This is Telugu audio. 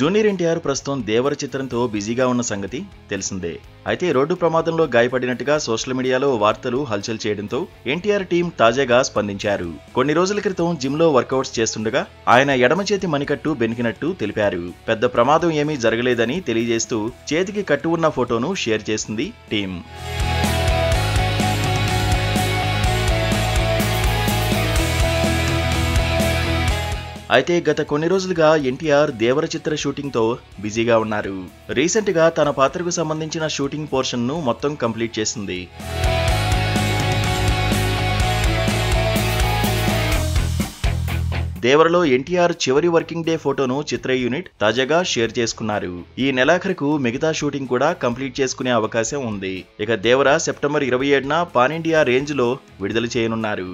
జూనియర్ ఎన్టీఆర్ ప్రస్తుతం దేవర చిత్రంతో బిజీగా ఉన్న సంగతి తెలిసిందే. అయితే రోడ్డు ప్రమాదంలో గాయపడినట్టుగా సోషల్ మీడియాలో వార్తలు హల్చల్ చేయడంతో ఎన్టీఆర్ టీం తాజాగా స్పందించారు. కొన్ని రోజుల క్రితం జిమ్ లో వర్కౌట్స్ చేస్తుండగా ఆయన ఎడమ చేతి మణికట్టు బెనికినట్టు తెలిపారు. పెద్ద ప్రమాదం ఏమీ జరగలేదని తెలియజేస్తూ చేతికి కట్టు ఉన్న ఫోటోను షేర్ చేసింది టీం. అయితే గత కొన్ని రోజులుగా ఎన్టీఆర్ దేవర చిత్ర షూటింగ్ తో బిజీగా ఉన్నారు. రీసెంట్ గా తన పాత్రకు సంబంధించిన షూటింగ్ పోర్షన్ ను మొత్తం కంప్లీట్ చేసింది. దేవరలో ఎన్టీఆర్ చివరి వర్కింగ్ డే ఫోటోను చిత్ర యూనిట్ తాజాగా షేర్ చేసుకున్నారు. ఈ నెలాఖరుకు మిగతా షూటింగ్ కూడా కంప్లీట్ చేసుకునే అవకాశం ఉంది. ఇక దేవర సెప్టెంబర్ 27న పాన్ ఇండియా రేంజ్ లో విడుదల చేయనున్నారు.